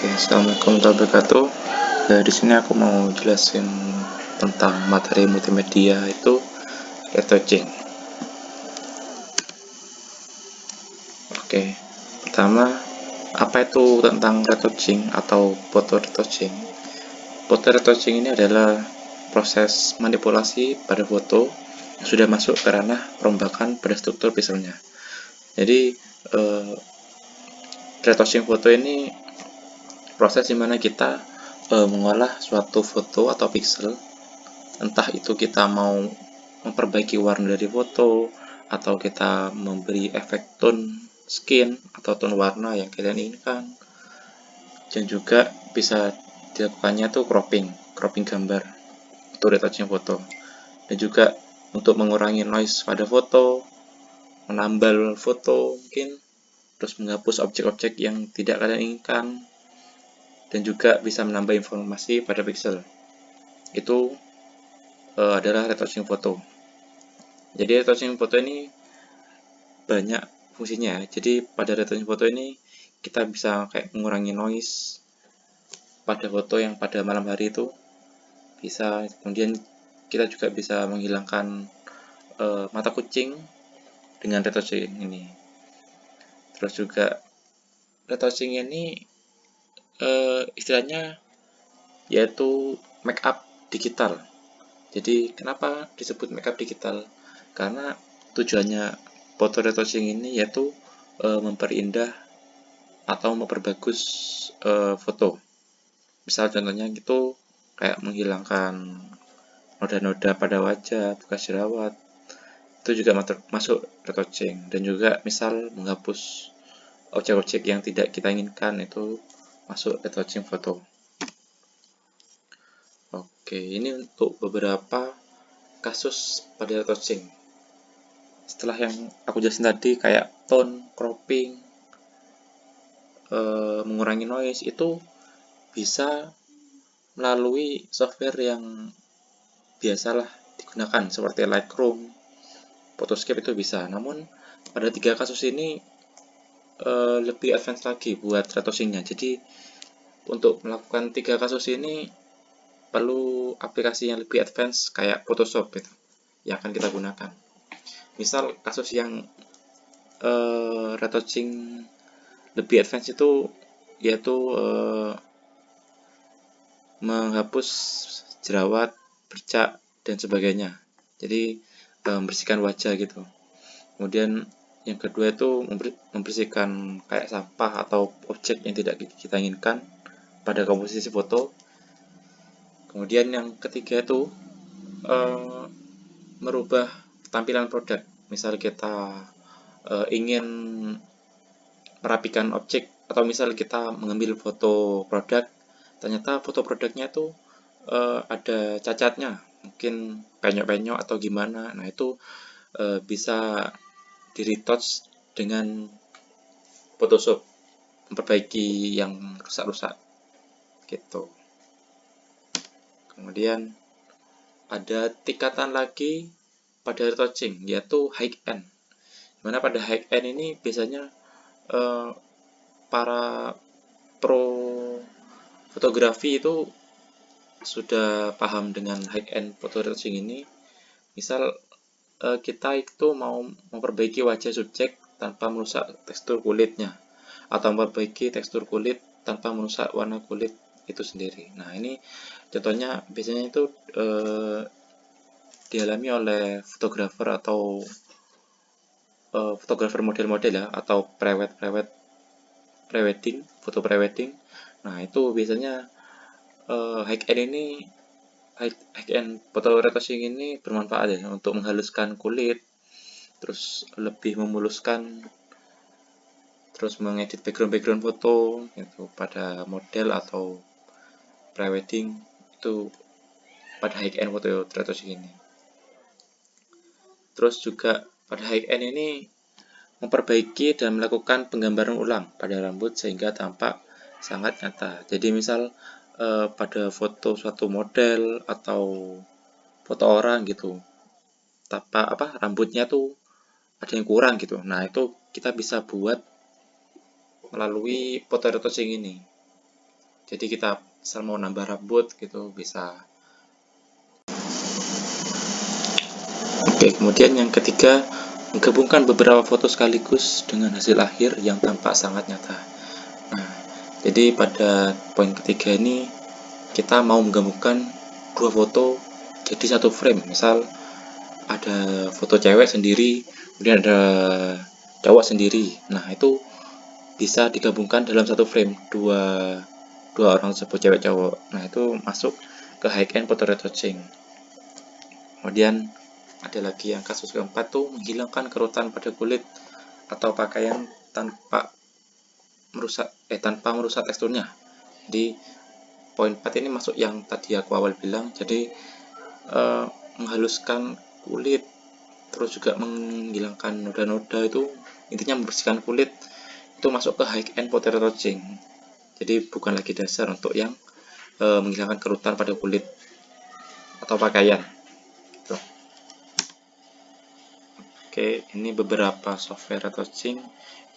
Assalamualaikum warahmatullahi wabarakatuh. Di sini aku mau jelasin tentang materi multimedia itu retouching. Pertama, apa itu tentang retouching atau foto retouching? Foto retouching ini adalah proses manipulasi pada foto yang sudah masuk ke ranah perombakan pada struktur pixelnya. Jadi, retouching foto ini proses dimana kita mengolah suatu foto atau pixel, entah itu kita mau memperbaiki warna dari foto atau kita memberi efek tone skin atau tone warna yang kalian inginkan, dan juga bisa dilakukannya tuh cropping gambar untuk retouching foto, dan juga untuk mengurangi noise pada foto, menambal foto mungkin, terus menghapus objek-objek yang tidak kalian inginkan, dan juga bisa menambah informasi pada pixel. Itu adalah retouching foto. Jadi retouching foto ini banyak fungsinya. Jadi pada retouching foto ini kita bisa kayak mengurangi noise pada foto yang pada malam hari itu bisa. Kemudian kita juga bisa menghilangkan mata kucing dengan retouching ini. Terus juga retouching ini istilahnya yaitu makeup digital. Jadi kenapa disebut makeup digital? Karena tujuannya foto retouching ini yaitu memperindah atau memperbagus foto. Misal contohnya gitu kayak menghilangkan noda-noda pada wajah, bekas jerawat, itu juga masuk retouching. Dan juga misal menghapus objek-objek yang tidak kita inginkan, itu masuk retouching foto. Ini untuk beberapa kasus pada retouching. Setelah yang aku jelasin tadi kayak tone, cropping, mengurangi noise, itu bisa melalui software yang biasalah digunakan seperti Lightroom, Photoscape, itu bisa. Namun pada 3 kasus ini lebih advance lagi buat retouchingnya. Jadi untuk melakukan 3 kasus ini perlu aplikasi yang lebih advance kayak Photoshop gitu yang akan kita gunakan. Misal kasus yang retouching lebih advance itu yaitu menghapus jerawat, bercak, dan sebagainya. Jadi membersihkan wajah gitu. Kemudian yang kedua itu membersihkan kayak sampah atau objek yang tidak kita inginkan pada komposisi foto. Kemudian yang ketiga itu merubah tampilan produk. Misal kita ingin merapikan objek, atau misal kita mengambil foto produk, ternyata foto produknya itu ada cacatnya, mungkin penyok-penyok atau gimana. Nah itu bisa di-retouch dengan Photoshop, memperbaiki yang rusak-rusak gitu. Kemudian ada tingkatan lagi pada retouching yaitu high end. Dimana pada high end ini biasanya para pro fotografi itu sudah paham dengan high end photo retouching ini. Misal kita itu mau memperbaiki wajah subjek tanpa merusak tekstur kulitnya, atau memperbaiki tekstur kulit tanpa merusak warna kulit itu sendiri. Nah ini contohnya biasanya itu dialami oleh fotografer atau fotografer model-model ya, atau prewedding, foto prewedding. Nah itu biasanya high end foto retouching ini bermanfaat ya untuk menghaluskan kulit, terus lebih memuluskan, terus mengedit background foto gitu pada model atau prewedding itu pada high end foto retouching ini. Terus juga pada high end ini memperbaiki dan melakukan penggambaran ulang pada rambut sehingga tampak sangat nyata. Jadi misal pada foto suatu model atau foto orang gitu, rambutnya tuh ada yang kurang gitu. Nah itu kita bisa buat melalui foto retouching ini. Jadi kita misal mau nambah rambut gitu bisa. Oke, kemudian yang ketiga, menggabungkan beberapa foto sekaligus dengan hasil akhir yang tampak sangat nyata. Nah, jadi pada poin ketiga ini kita mau menggabungkan dua foto jadi satu frame. Misal ada foto cewek sendiri, kemudian ada cowok sendiri. Nah, itu bisa digabungkan dalam satu frame, dua orang tersebut cewek cowok. Nah, itu masuk ke high-end photo retouching. Kemudian ada lagi yang kasus keempat tuh, menghilangkan kerutan pada kulit atau pakaian tanpa merusak teksturnya. Jadi poin 4 ini masuk yang tadi aku awal bilang, jadi menghaluskan kulit, terus juga menghilangkan noda-noda, itu intinya membersihkan kulit, itu masuk ke high end photo retouching. Jadi bukan lagi dasar untuk yang menghilangkan kerutan pada kulit atau pakaian. Tuh. Oke, ini beberapa software retouching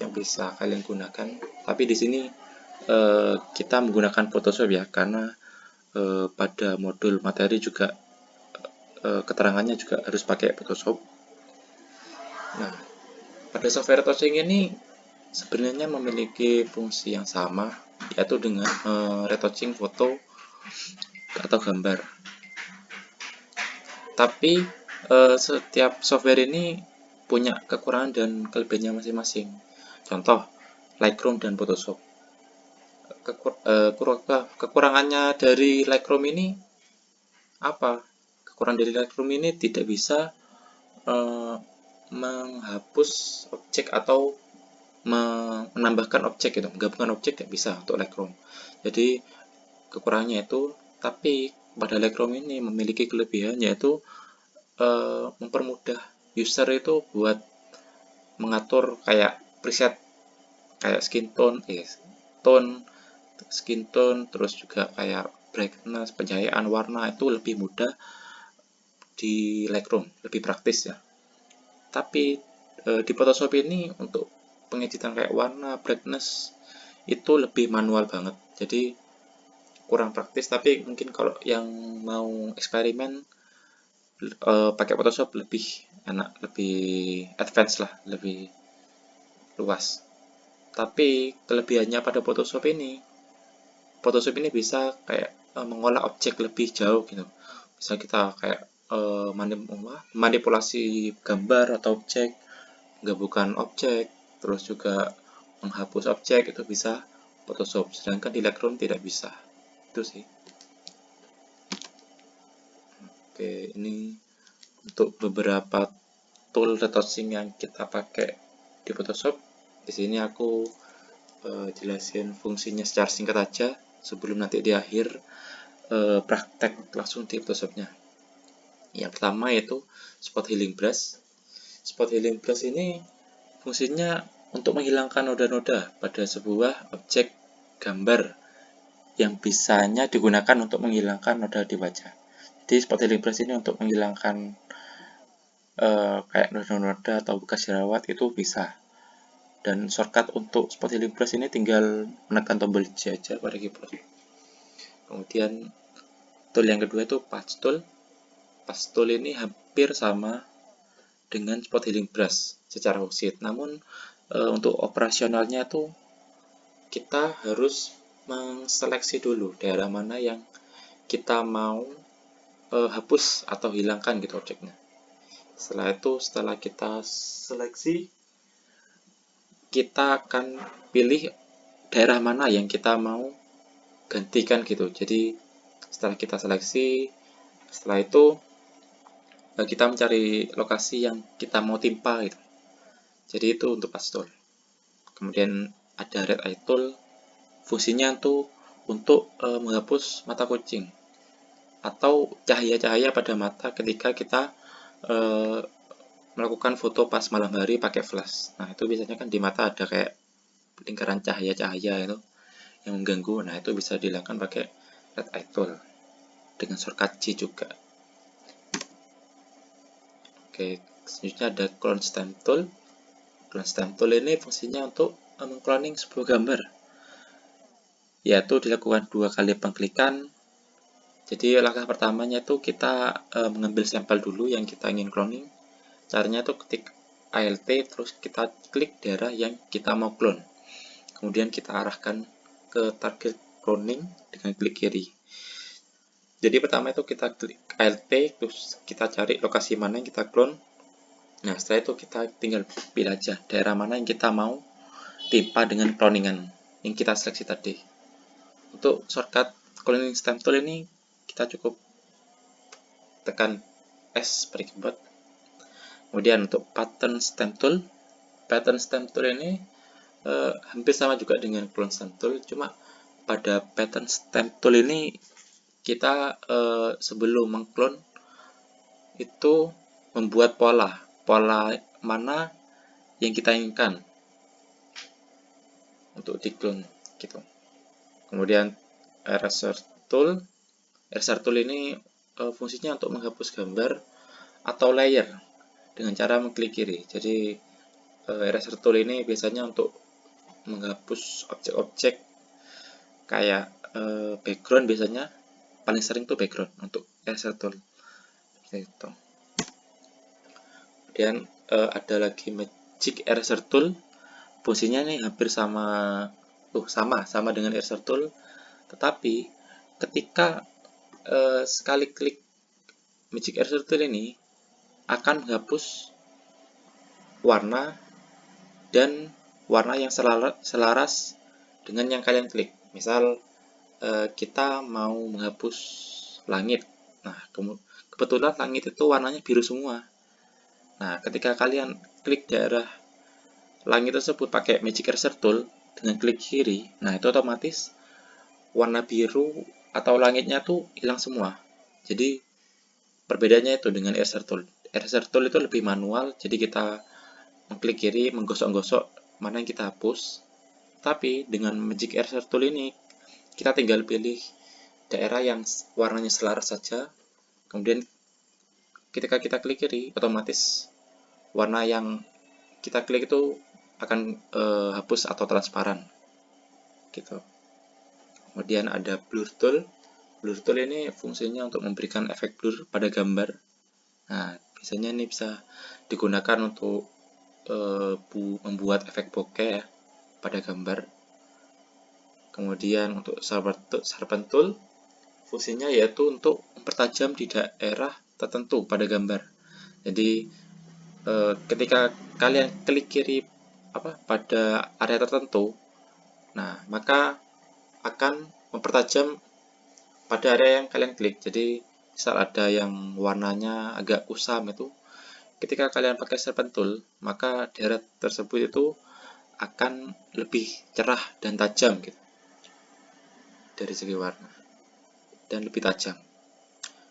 yang bisa kalian gunakan. Tapi di sini kita menggunakan Photoshop ya, karena pada modul materi juga keterangannya juga harus pakai Photoshop. Nah, pada software retouching ini sebenarnya memiliki fungsi yang sama, yaitu dengan retouching foto atau gambar. Tapi setiap software ini punya kekurangan dan kelebihannya masing-masing. Contoh, Lightroom dan Photoshop. Kekurangannya dari Lightroom ini apa? Kekurangan dari Lightroom ini tidak bisa menghapus objek atau menambahkan objek gitu, menggabungkan objek tidak bisa untuk Lightroom. Jadi kekurangannya itu, tapi pada Lightroom ini memiliki kelebihan, yaitu mempermudah user itu buat mengatur kayak preset kayak skin tone, terus juga kayak brightness, pencahayaan, warna, itu lebih mudah di Lightroom, lebih praktis ya. Tapi di Photoshop ini untuk pengeditan kayak warna, brightness, itu lebih manual banget, jadi kurang praktis. Tapi mungkin kalau yang mau eksperimen pakai Photoshop lebih enak, lebih advance lah, lebih luas. Tapi kelebihannya pada Photoshop ini bisa kayak mengolah objek lebih jauh gitu. Bisa kita kayak manipulasi gambar atau objek, menggabungkan objek, terus juga menghapus objek, itu bisa Photoshop. Sedangkan di Lightroom tidak bisa. Itu sih. Oke, ini untuk beberapa tool retouching yang kita pakai di Photoshop. Di sini aku jelasin fungsinya secara singkat aja sebelum nanti di akhir praktek langsung di Photoshopnya. Yang pertama yaitu Spot Healing Brush. Spot Healing Brush ini fungsinya untuk menghilangkan noda-noda pada sebuah objek gambar yang bisanya digunakan untuk menghilangkan noda di wajah. Jadi Spot Healing Brush ini untuk menghilangkan kayak noda-noda atau bekas jerawat itu bisa. Dan shortcut untuk Spot Healing Brush ini tinggal menekan tombol J aja pada keyboard. Kemudian tool yang kedua itu Patch Tool. Patch Tool ini hampir sama dengan Spot Healing Brush secara fungsi. Namun untuk operasionalnya tuh kita harus menseleksi dulu daerah mana yang kita mau hapus atau hilangkan gitu objeknya. Setelah itu, setelah kita seleksi, kita akan pilih daerah mana yang kita mau gantikan gitu. Jadi setelah kita seleksi, setelah itu kita mencari lokasi yang kita mau timpa gitu. Jadi itu untuk Patch Tool. Kemudian ada Red Eye Tool, fungsinya tuh untuk menghapus mata kucing atau cahaya-cahaya pada mata ketika kita melakukan foto pas malam hari pakai flash. Nah, itu biasanya kan di mata ada kayak lingkaran cahaya-cahaya itu yang mengganggu. Nah, itu bisa dihilangkan pakai Red Eye Tool dengan shortcut J juga. Oke, selanjutnya ada Clone Stamp Tool. Clone Stamp Tool ini fungsinya untuk mengcloning sebuah gambar yaitu dilakukan 2 kali pengklikan. Jadi langkah pertamanya itu kita mengambil sampel dulu yang kita ingin cloning. Caranya itu ketik Alt terus kita klik daerah yang kita mau clone. Kemudian kita arahkan ke target cloning dengan klik kiri. Jadi pertama itu kita klik Alt terus kita cari lokasi mana yang kita clone. Nah, setelah itu kita tinggal pilih aja daerah mana yang kita mau timpa dengan cloningan yang kita seleksi tadi. Untuk shortcut cloning stem tool ini kita cukup tekan S pada keyboard. Kemudian untuk pattern stem tool ini hampir sama juga dengan clone stem tool, cuma pada pattern stem tool ini kita sebelum mengclone itu membuat pola mana yang kita inginkan untuk di-clone gitu. Kemudian eraser tool ini fungsinya untuk menghapus gambar atau layer dengan cara mengklik kiri. Jadi eraser tool ini biasanya untuk menghapus objek-objek kayak background, biasanya paling sering tuh background untuk eraser tool itu. Kemudian ada lagi magic eraser tool, fungsinya nih hampir sama dengan eraser tool, tetapi ketika sekali klik magic eraser tool ini akan menghapus warna dan warna yang selaras dengan yang kalian klik. Misal kita mau menghapus langit. Nah, kebetulan langit itu warnanya biru semua. Nah, ketika kalian klik daerah langit tersebut pakai magic eraser tool dengan klik kiri, nah itu otomatis warna biru atau langitnya tuh hilang semua. Jadi perbedaannya itu dengan eraser tool. Eraser tool itu lebih manual, jadi kita mengklik kiri, menggosok-gosok mana yang kita hapus. Tapi dengan magic eraser tool ini kita tinggal pilih daerah yang warnanya selaras saja. Kemudian ketika kita klik kiri, otomatis warna yang kita klik itu akan hapus atau transparan gitu. Kemudian ada blur tool. Blur tool ini fungsinya untuk memberikan efek blur pada gambar. Nah, biasanya ini bisa digunakan untuk membuat efek bokeh ya pada gambar. Kemudian untuk sharpen tool, fungsinya yaitu untuk mempertajam di daerah tertentu pada gambar. Jadi ketika kalian klik kiri pada area tertentu, nah maka akan mempertajam pada area yang kalian klik. Jadi misal ada yang warnanya agak kusam, itu ketika kalian pakai sharpen tool, maka daerah tersebut itu akan lebih cerah dan tajam gitu dari segi warna dan lebih tajam.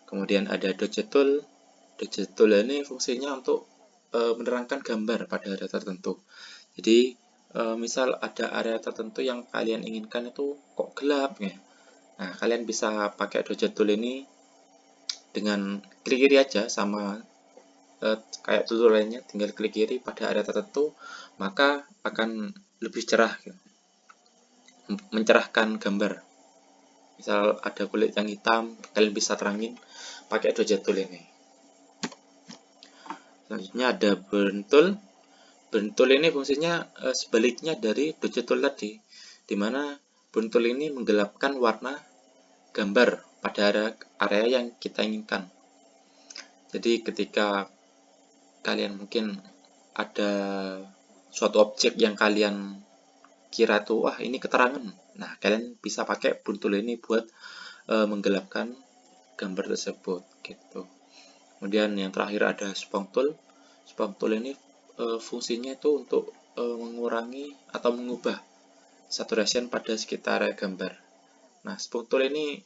Kemudian ada dodge tool. Dodge tool ini fungsinya untuk menerangkan gambar pada area tertentu. Jadi misal ada area tertentu yang kalian inginkan itu kok gelap ya. Nah, kalian bisa pakai dodge tool ini dengan klik kiri aja, sama kayak tool lainnya, tinggal klik kiri pada area tertentu, maka akan lebih cerah gitu. Mencerahkan gambar. Misal ada kulit yang hitam, kalian bisa terangin pakai dodge tool ini. Selanjutnya ada burn tool. Burn tool ini fungsinya sebaliknya dari dodge tool tadi, dimana burn tool ini menggelapkan warna gambar pada area yang kita inginkan. Jadi ketika kalian mungkin ada suatu objek yang kalian kira tuh wah ini keterangan, nah kalian bisa pakai burn tool ini buat menggelapkan gambar tersebut gitu. Kemudian yang terakhir ada spawn tool. Spawn tool ini fungsinya itu untuk mengurangi atau mengubah saturation pada sekitar gambar. Nah, spawn tool ini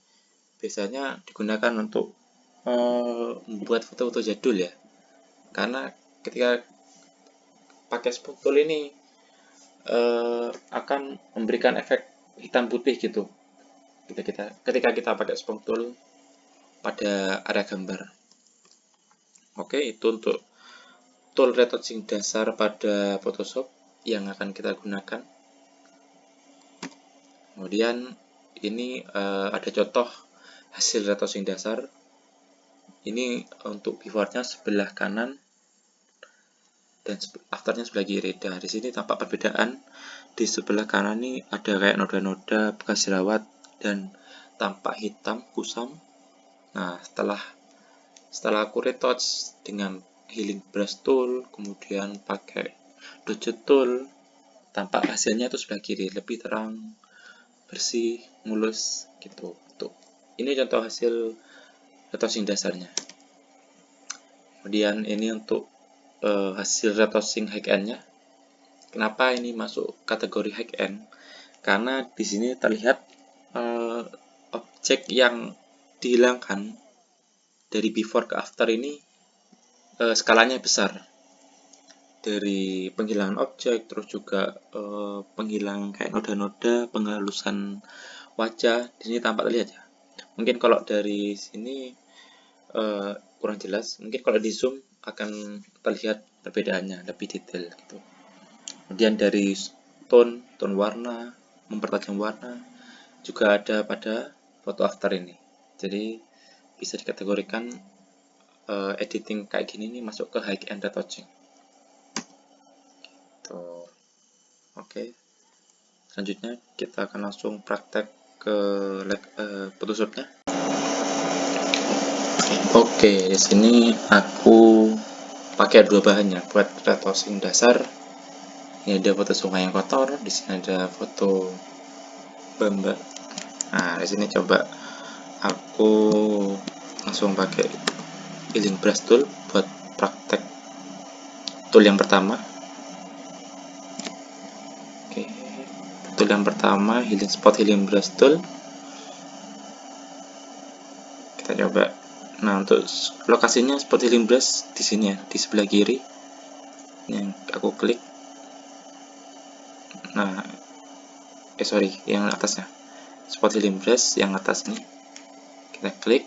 biasanya digunakan untuk membuat foto-foto jadul ya, karena ketika pakai spawn tool ini akan memberikan efek hitam putih gitu ketika kita pakai spawn tool pada area gambar. Oke, itu untuk tool retouching dasar pada Photoshop yang akan kita gunakan. Kemudian ini ada contoh hasil retouching dasar. Ini untuk before-nya sebelah kanan dan afternya sebelah kiri. Nah, di sini tampak perbedaan. Di sebelah kanan ini ada kayak noda-noda bekas jerawat dan tampak hitam kusam. Nah, setelah aku retouch dengan healing brush tool, kemudian pakai dojo tool, tampak hasilnya itu sebelah kiri lebih terang, bersih, mulus gitu. Tuh. Ini contoh hasil retouching dasarnya. Kemudian ini untuk hasil retouching high end-nya. Kenapa ini masuk kategori high end? Karena di sini terlihat objek yang dihilangkan dari before ke after ini skalanya besar. Dari penghilangan objek, terus juga penghilangan kayak noda-noda, penghalusan wajah, di sini tampak terlihat ya. Mungkin kalau dari sini kurang jelas, mungkin kalau di zoom akan terlihat perbedaannya lebih detail gitu. Kemudian dari tone warna, mempertajam warna juga ada pada foto after ini. Jadi bisa dikategorikan editing kayak gini nih masuk ke high end retouching. Tuh. Oke. Selanjutnya kita akan langsung praktek ke Photoshopnya. Oke, di sini aku pakai dua bahannya buat retouching dasar. Ini ada foto sungai yang kotor, di sini ada foto bamba. Nah, di sini coba aku langsung pakai healing brush tool buat praktek tool yang pertama. Oke, tool yang pertama healing brush tool. Kita coba. Nah, untuk lokasinya spot healing brush di sini ya, di sebelah kiri. Yang aku klik. Nah, sorry, yang atasnya. Spot healing brush yang atas nih. Kita klik.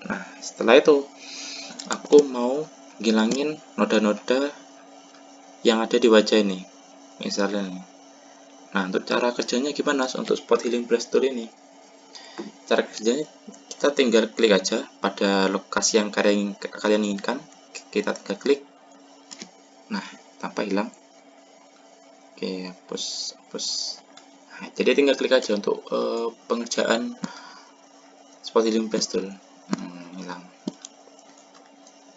Nah, setelah itu aku mau ngilangin noda-noda yang ada di wajah ini. Misalnya nih. Nah, untuk cara kerjanya gimana untuk spot healing brush tool ini? Cara kerjanya kita tinggal klik aja pada lokasi yang kalian inginkan. Kita tinggal klik. Nah, tanpa hilang. Oke, hapus. Nah, jadi tinggal klik aja untuk pengerjaan spot healing brush tool. Hilang.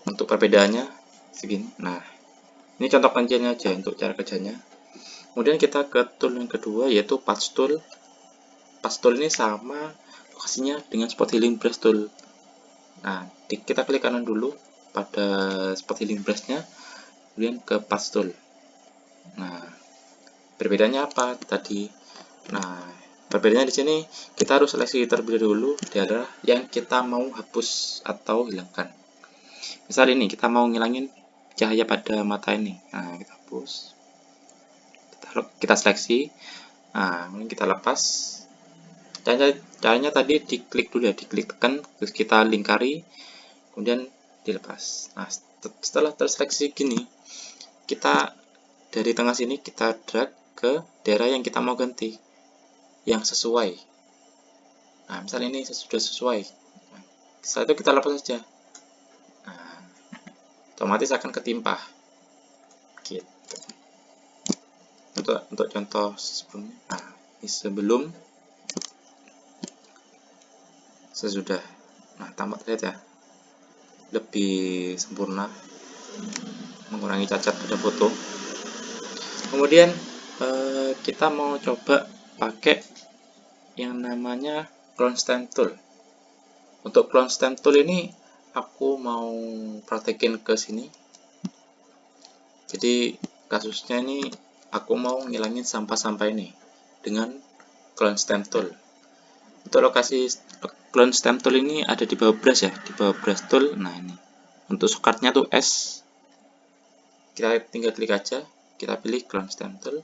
Untuk perbedaannya segini. Nah, ini contoh kuncinya aja untuk cara kerjanya. Kemudian kita ke tool yang kedua yaitu patch tool. Patch tool ini sama lokasinya dengan spot healing brush tool. Nah, kita klik kanan dulu pada spot healing brush-nya, kemudian ke patch tool. Nah, perbedaannya apa tadi? Nah, perbedaannya di sini kita harus seleksi terlebih dahulu daerah yang kita mau hapus atau hilangkan. Misal ini kita mau ngilangin cahaya pada mata ini. Nah, kita hapus. Kita seleksi. Nah, ini kita lepas. Caranya tadi diklik dulu ya, diklik tekan, terus kita lingkari, kemudian dilepas. Nah, setelah terseleksi gini, kita dari tengah sini kita drag ke daerah yang kita mau ganti, yang sesuai. Nah, misalnya ini sudah sesuai. Nah, setelah itu kita lepas saja. Nah, otomatis akan ketimpa. Gitu. Untuk contoh sebelumnya. Nah, ini sebelum sesudah. Nah, tampak terlihat ya, lebih sempurna, mengurangi cacat pada foto. Kemudian kita mau coba pakai yang namanya clone stamp tool. Untuk clone stamp tool ini aku mau praktekin ke sini. Jadi kasusnya ini aku mau ngilangin sampah-sampah ini dengan clone stamp tool. Untuk lokasi clone stamp tool ini ada di bawah brush ya, di bawah brush tool. Nah, ini untuk shortcutnya tuh S. Kita tinggal klik aja, kita pilih clone stamp tool.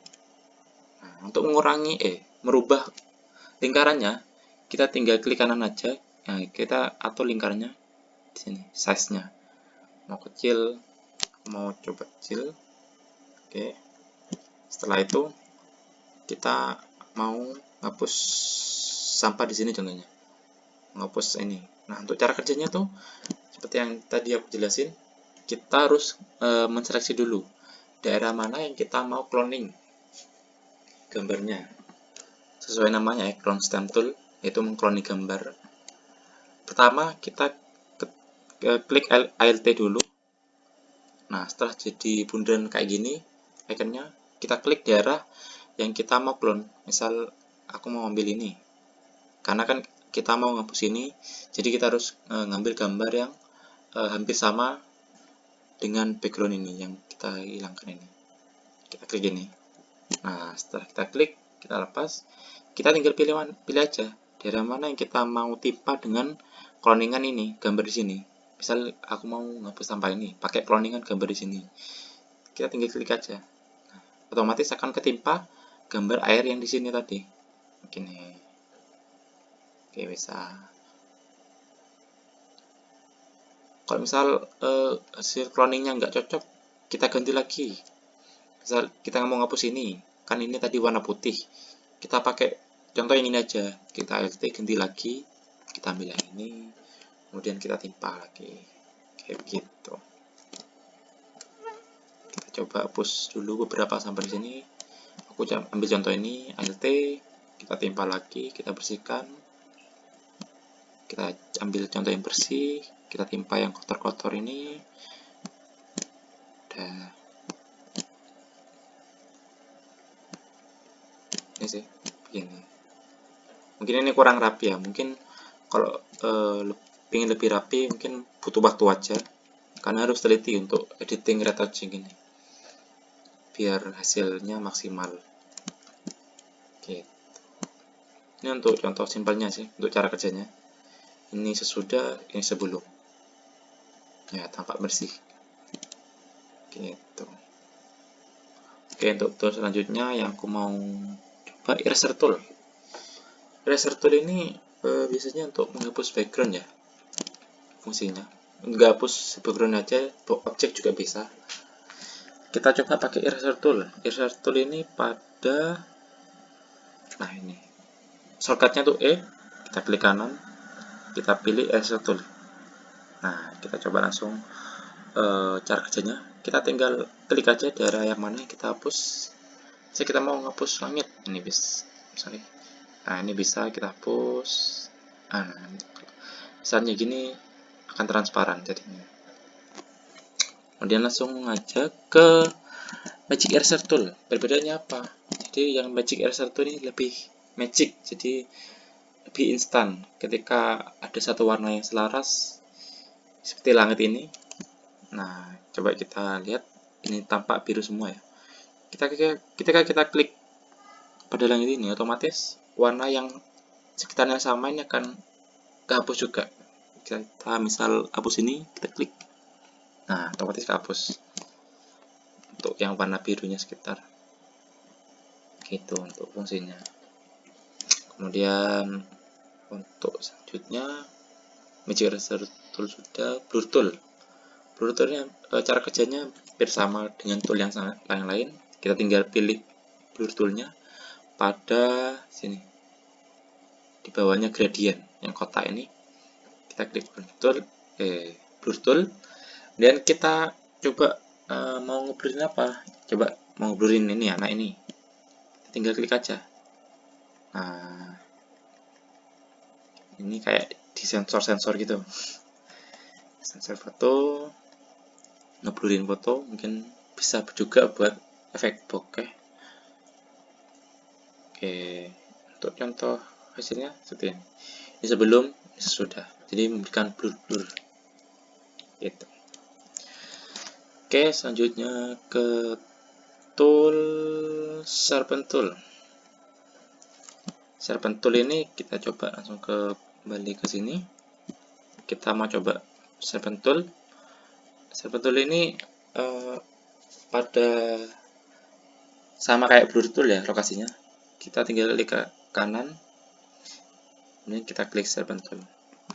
Nah, untuk mengurangi merubah lingkarannya, kita tinggal klik kanan aja. Nah, kita atur lingkarannya di sini, size-nya. Mau kecil, mau coba kecil. Oke. Setelah itu kita mau hapus sampah di sini contohnya, menghapus ini. Nah, untuk cara kerjanya tuh seperti yang tadi aku jelasin, kita harus menseleksi dulu daerah mana yang kita mau cloning gambarnya. Sesuai namanya ya, clone stem tool, yaitu mengcloning gambar. Pertama kita klik Alt dulu. Nah, setelah jadi bundaran kayak gini ikonnya, kita klik daerah yang kita mau clone. Misal aku mau ambil ini, karena kan kita mau ngapus ini, jadi kita harus ngambil gambar yang hampir sama dengan background ini yang kita hilangkan ini. Kita klik ini. Nah, setelah kita klik, kita lepas, kita tinggal pilih aja daerah mana yang kita mau timpa dengan cloningan ini, gambar di sini. Misal aku mau ngapus sampah ini, pakai cloningan gambar di sini. Kita tinggal klik aja. Nah, otomatis akan ketimpa gambar air yang di sini tadi. Begini. Oke, bisa. Kalau misal hasil cloningnya nggak cocok, kita ganti lagi. Misal kita mau ngapus ini, kan ini tadi warna putih. Kita pakai contoh yang ini aja. Kita Alt ganti lagi, kita ambil yang ini, kemudian kita timpa lagi. Kayak begitu. Kita coba hapus dulu beberapa sampai di sini. Aku ambil contoh ini, Alt, kita timpa lagi, kita bersihkan. Kita ambil contoh yang bersih, kita timpa yang kotor-kotor ini. Udah. Ini sih, begini. Mungkin ini kurang rapi ya. Mungkin kalau pengen lebih rapi, mungkin butuh waktu aja. Karena harus teliti untuk editing retouching ini, biar hasilnya maksimal. Gitu. Ini untuk contoh simpelnya sih, untuk cara kerjanya. Ini sesudah, ini sebelum. Ya, tampak bersih. Gitu. Oke, untuk tool selanjutnya yang aku mau coba eraser tool. Eraser tool ini biasanya untuk menghapus background ya, fungsinya. Nggak hapus background aja, objek juga bisa. Kita coba pakai eraser tool. Eraser tool ini pada, nah ini, shortcutnya tuh kita klik kanan, kita pilih eraser tool. Nah, kita coba langsung cara kerjanya. Kita tinggal klik aja daerah yang mana yang kita hapus. Jadi kita mau ngapus langit, ini bisa, misalnya. Nah, ini bisa kita hapus. Nah, misalnya gini akan transparan jadinya. Kemudian langsung aja ke Magic Eraser Tool. Perbedaannya apa? Jadi yang Magic Eraser Tool ini lebih magic, jadi lebih instan. Ketika ada satu warna yang selaras seperti langit ini, nah coba kita lihat, ini tampak biru semua ya. Ketika kita klik pada langit ini, otomatis warna yang sekitarnya sama ini akan kehapus juga. Kita misal hapus ini, kita klik, nah otomatis kehapus untuk yang warna birunya sekitar. Gitu untuk fungsinya. Kemudian untuk selanjutnya Magic Eraser Tool sudah. Blur Tool. Blur Toolnya cara kerjanya hampir sama dengan tool yang lain. Kita tinggal pilih Blur Toolnya pada sini, di bawahnya gradient yang kotak ini. Kita klik Blur Tool, dan kita coba mau ngeblurin apa. Coba mau ngeblurin ini ya, nah ini tinggal klik aja. Nah, ini kayak di sensor gitu, sensor foto, ngeblurin foto. Mungkin bisa juga buat efek bokeh. Oke, untuk contoh hasilnya seperti ini. Ini sebelum, ini sesudah, jadi memberikan blur gitu. Oke, selanjutnya ke tool Sharpen Tool. Sharpen Tool ini kita coba langsung kembali ke sini. Kita mau coba Sharpen Tool. Sharpen Tool ini pada sama kayak Blur Tool ya lokasinya. Kita tinggal klik ke kanan, ini kita klik Sharpen Tool.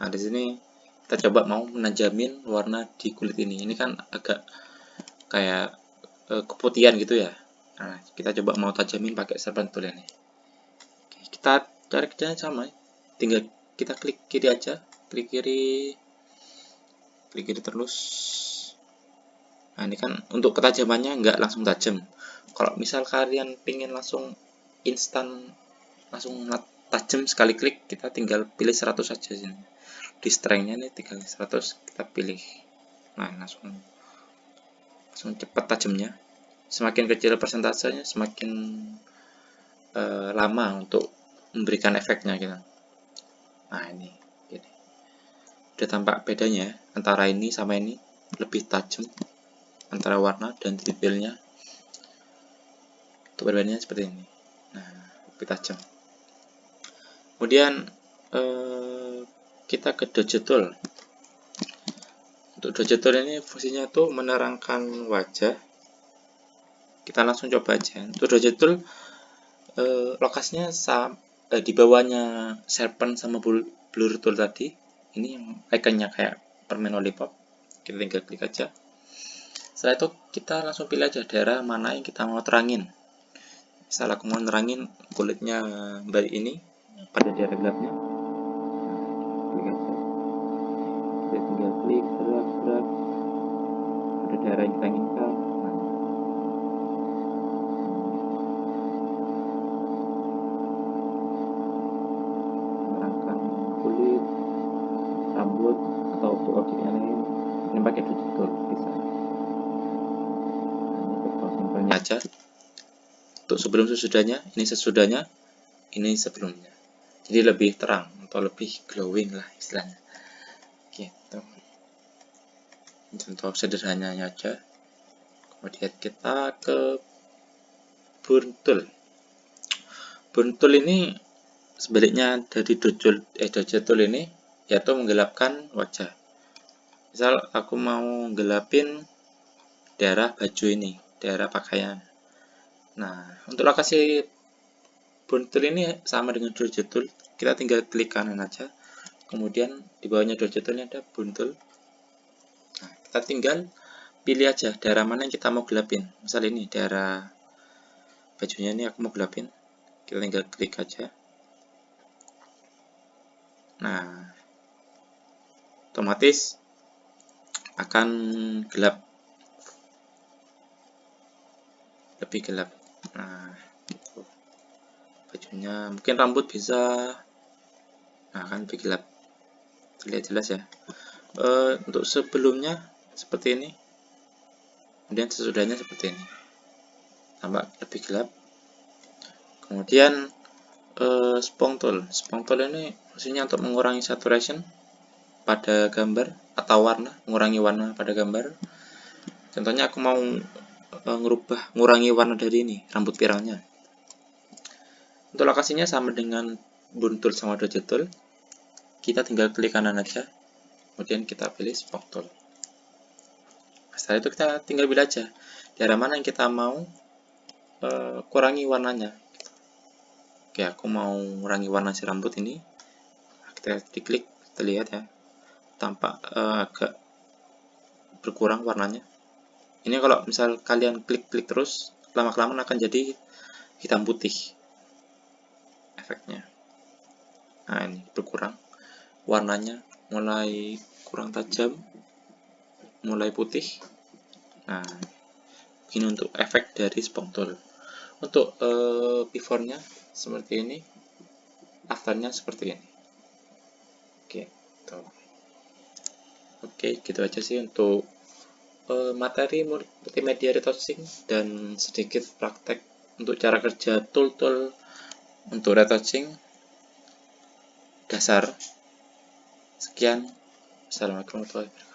Nah, di sini kita coba mau menajamin warna di kulit ini. Ini kan agak kayak keputihan gitu ya. Nah, kita coba mau tajamin pakai Sharpen Tool ini. Kita cara kerjanya sama. tinggal kita klik kiri aja, klik kiri terus. Nah, ini kan untuk ketajamannya nggak langsung tajam. Kalau misal kalian pengen langsung instan, langsung tajam sekali klik, kita tinggal pilih 100 saja sini. Di strength-nya nih tinggal 100 kita pilih. Nah, langsung cepat tajamnya. Semakin kecil persentasenya, semakin lama untuk memberikan efeknya gitu. Nah, ini udah tampak bedanya antara ini sama ini, lebih tajam antara warna dan detailnya. Untuk perbedaannya seperti ini. Nah, lebih tajam. Kemudian kita ke dodge tool. Untuk dodge tool ini fungsinya tuh menerangkan wajah. Kita langsung coba aja. Untuk dodge tool lokasinya di bawahnya serpent sama blur tool tadi. Ini yang ikonnya kayak permen lollipop. Kita tinggal klik aja. Setelah itu kita langsung pilih aja daerah mana yang kita mau terangin. Misal aku mau nerangin kulitnya mbak ini pada daerah gelapnya. Klik aja. Kita tinggal klik gerak pada daerah yang kita inginkan. Menerangkan kulit, rambut atau objek yang lain. Ini pakai dodge tool bisa. Simpelnya aja. Untuk sebelum sesudahnya, ini sebelumnya. Jadi lebih terang atau lebih glowing lah istilahnya. Gitu. Contoh sederhananya aja. Kemudian kita ke burn tool. Burn tool ini sebaliknya dari dodge tool ini, yaitu menggelapkan wajah. Misal aku mau gelapin daerah baju ini, daerah pakaian. Nah, untuk lokasi burn tool ini sama dengan dodge tool, kita tinggal klik kanan aja. Kemudian di bawahnya dodge tool ini ada burn tool. Nah, kita tinggal pilih aja daerah mana yang kita mau gelapin. Misal ini daerah bajunya ini aku mau gelapin. Kita tinggal klik aja. Nah, otomatis akan gelap, lebih gelap. Nah, gitu. Bajunya mungkin rambut bisa, nah kan lebih gelap, terlihat jelas ya. Untuk sebelumnya seperti ini, kemudian sesudahnya seperti ini, tampak lebih gelap. Kemudian spong tool ini fungsinya untuk mengurangi saturation pada gambar atau mengurangi warna pada gambar. Contohnya aku mau ngurangi warna dari ini, rambut pirangnya. Untuk lokasinya sama dengan burn tool sama dodge tool. Kita tinggal klik kanan aja, kemudian kita pilih spong tool. Setelah itu kita tinggal pilih aja daerah mana yang kita mau kurangi warnanya. Oke, aku mau kurangi warna si rambut ini. Kita diklik, kita lihat ya, tampak agak berkurang warnanya. Ini kalau misal kalian klik terus, lama-kelamaan akan jadi hitam putih efeknya. Nah, ini berkurang warnanya, mulai kurang tajam, mulai putih. Nah, ini untuk efek dari spong tool. Untuk before-nya seperti ini, after-nya seperti ini. Oke, gitu aja sih untuk materi multimedia retouching dan sedikit praktek untuk cara kerja tool untuk retouching dasar. Sekian, assalamualaikum warahmatullahi wabarakatuh.